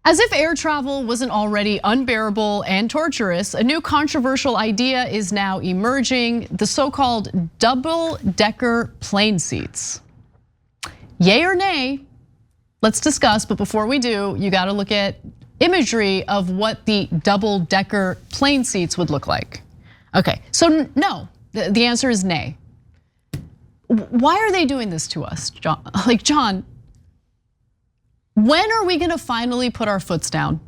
As if air travel wasn't already unbearable and torturous, a new controversial idea is now emerging, the so-called double-decker plane seats. Yay or nay? Let's discuss, but before we do, you gotta look at imagery of what the double-decker plane seats would look like. Okay, so no, the answer is nay. Why are they doing this to us, John? Like, John, when are we gonna finally put our foots down?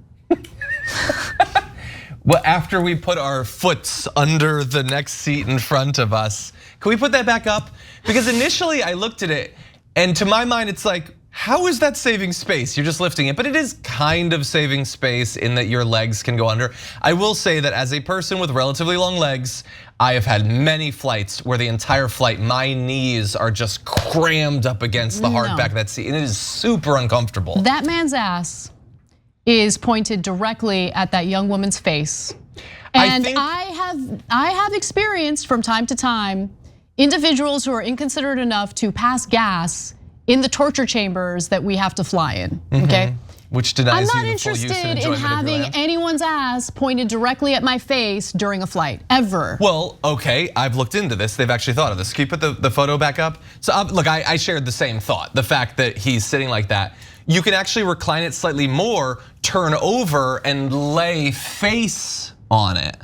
Well, after we put our foots under the next seat in front of us. Can we put that back up? Because initially I looked at it, and to my mind it's like, how is that saving space? You're just lifting it, but it is kind of saving space in that your legs can go under. I will say that as a person with relatively long legs, I have had many flights where the entire flight, my knees are just crammed up against the hard back of that seat, and it is super uncomfortable. That man's ass is pointed directly at that young woman's face. And I have experienced from time to time individuals who are inconsiderate enough to pass gas in the torture chambers that we have to fly in, okay? Which denies I'm not you the full use and interested in enjoyment of your having land. anyone's ass pointed directly at my face during a flight, ever. Well, okay, I've looked into this. They've actually thought of this. Can you put the photo back up? So look, I shared the same thought. The fact that he's sitting like that. You can actually recline it slightly more, turn over and lay face on it.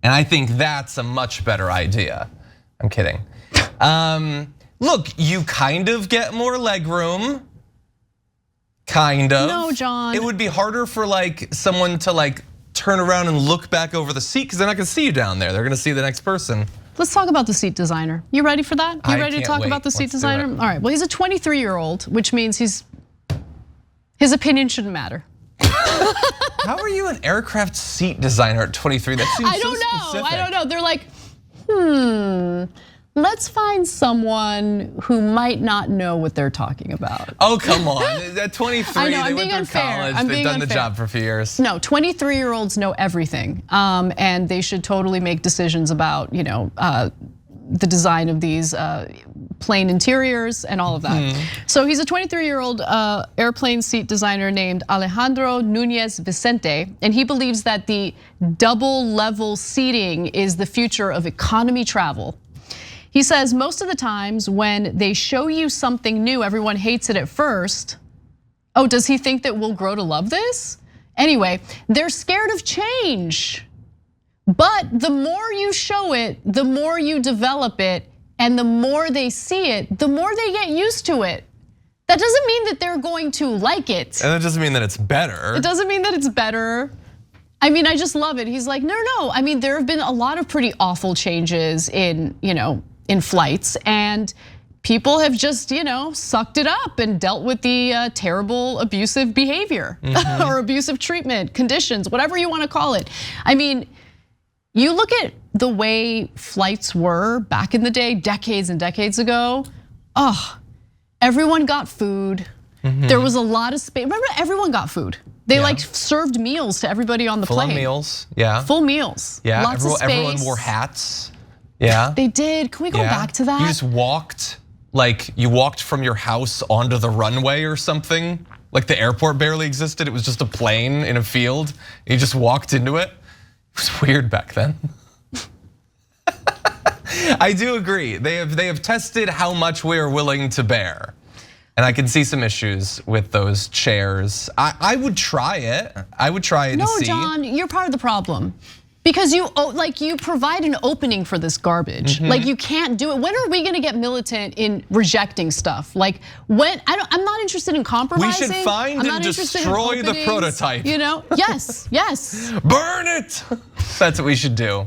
And I think that's a much better idea. I'm kidding. Look, you kind of get more leg room. Kind of. No, John. It would be harder for like someone to like turn around and look back over the seat because they're not gonna see you down there. They're gonna see the next person. Let's talk about the seat designer. You ready for that? You ready to talk about the seat designer? All right, well, he's a 23-year-old, which means his opinion shouldn't matter. How are you an aircraft seat designer at 23? That seems I don't so know. specific. I don't know. They're like, let's find someone who might not know what they're talking about. Oh, come on. At 23, I know, they went through college, they've done the job for a few years. No, 23-year-olds know everything, and they should totally make decisions about the design of these plane interiors and all of that. So he's a 23-year-old airplane seat designer named Alejandro Núñez Vicente, and he believes that the double level seating is the future of economy travel. He says most of the times when they show you something new, everyone hates it at first. Oh, does he think that we'll grow to love this? Anyway, they're scared of change. But the more you show it, the more you develop it, and the more they see it, the more they get used to it. That doesn't mean that they're going to like it. And that doesn't mean that it's better. It doesn't mean that it's better. I mean, I just love it. He's like, no. I mean, there have been a lot of pretty awful changes in flights, and people have just, sucked it up and dealt with the terrible abusive behavior or abusive treatment, conditions, whatever you want to call it. I mean, you look at the way flights were back in the day, decades and decades ago. Everyone got food. There was a lot of space. Remember, everyone got food. They like served meals to everybody on the plane. Full meals, yeah. Full meals, yeah. Lots of space. Everyone wore hats. Yeah. They did. Can we go back to that? You just walked, like you walked from your house onto the runway or something. Like the airport barely existed. It was just a plane in a field. You just walked into it. It was weird back then. I do agree. They have tested how much we are willing to bear. And I can see some issues with those chairs. I would try it. I would try it to see. No, John, you're part of the problem. Because you provide an opening for this garbage. Like you can't do it. When are we gonna get militant in rejecting stuff? Like when, I'm not interested in compromising. We should find and destroy the prototype. Yes. Burn it. That's what we should do.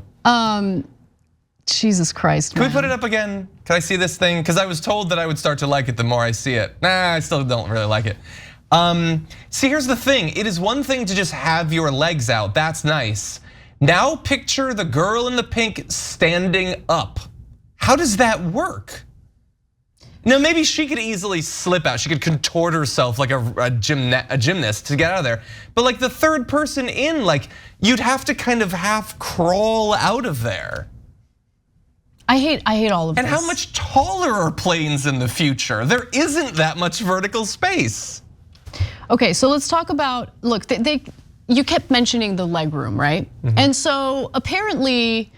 Jesus Christ, Can we put it up again? Can I see this thing? Because I was told that I would start to like it the more I see it. Nah, I still don't really like it. See, here's the thing. It is one thing to just have your legs out. That's nice. Now picture the girl in the pink standing up. How does that work? Now maybe she could easily slip out. She could contort herself like a gymnast to get out of there. But like the third person in, like you'd have to kind of half crawl out of there. I hate all of this. And how much taller are planes in the future? There isn't that much vertical space. Okay, so let's talk about, look, you kept mentioning the legroom, right? And so apparently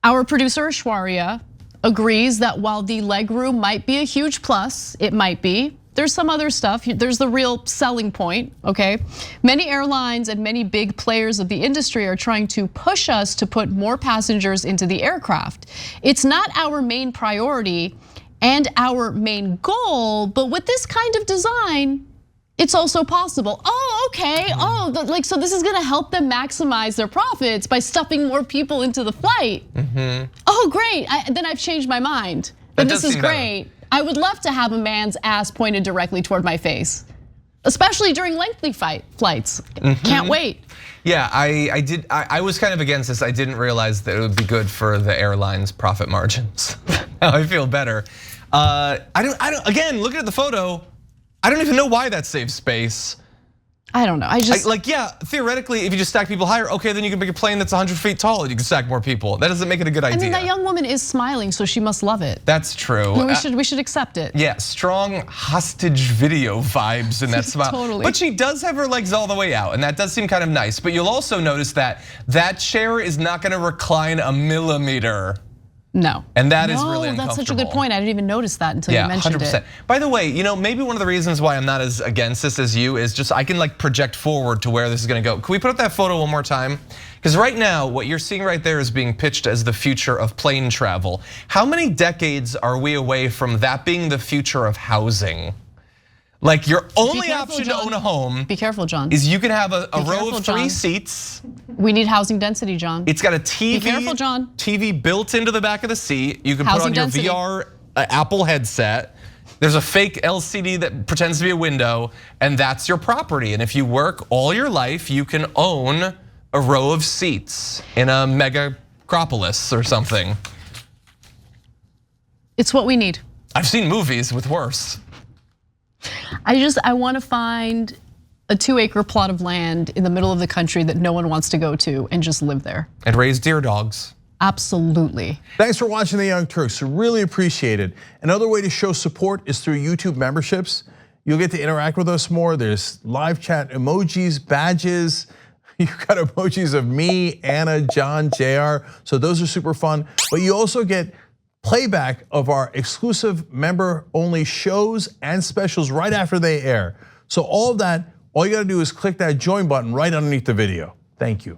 our producer Aishwarya agrees that while the legroom might be a huge plus, it might be, there's some other stuff. There's the real selling point, okay? Many airlines and many big players of the industry are trying to push us to put more passengers into the aircraft. It's not our main priority and our main goal, but with this kind of design, it's also possible. Oh, okay, like so this is gonna help them maximize their profits by stuffing more people into the flight. Oh, great, then I've changed my mind. Then this is great. I would love to have a man's ass pointed directly toward my face, especially during lengthy flights. Can't wait. Yeah, I was kind of against this. I didn't realize that it would be good for the airline's profit margins. Now I feel better. Again, looking at the photo, I don't even know why that saves space. I don't know, yeah, theoretically, if you just stack people higher, okay, then you can make a plane that's 100 feet tall and you can stack more people. That doesn't make it a good idea. I mean, that young woman is smiling, so she must love it. That's true. I mean, we should accept it. Yeah, strong hostage video vibes in that smile. Totally. But she does have her legs all the way out, and that does seem kind of nice. But you'll also notice that that chair is not gonna recline a millimeter. No. And that is really uncomfortable. That's such a good point. I didn't even notice that until you mentioned 100%. It. By the way, maybe one of the reasons why I'm not as against this as you is just I can like project forward to where this is gonna go. Can we put up that photo one more time? Because right now, what you're seeing right there is being pitched as the future of plane travel. How many decades are we away from that being the future of housing? Like your only option to own a home. Be careful, John. Is you can have a row of 3 seats. We need housing density, John. It's got a TV. Be careful, John. TV built into the back of the seat. You can housing put on density. your VR Apple headset. There's a fake LCD that pretends to be a window, and that's your property. And if you work all your life, you can own a row of seats in a megacropolis or something. It's what we need. I've seen movies with worse. I want to find a 2-acre plot of land in the middle of the country that no one wants to go to and just live there. And raise deer dogs. Absolutely. Thanks for watching The Young Turks, really appreciate it. Another way to show support is through YouTube memberships. You'll get to interact with us more. There's live chat emojis, badges. You've got emojis of me, Anna, John, JR. So those are super fun. But you also get playback of our exclusive member-only shows and specials right after they air. So all of that, all you gotta do is click that join button right underneath the video. Thank you.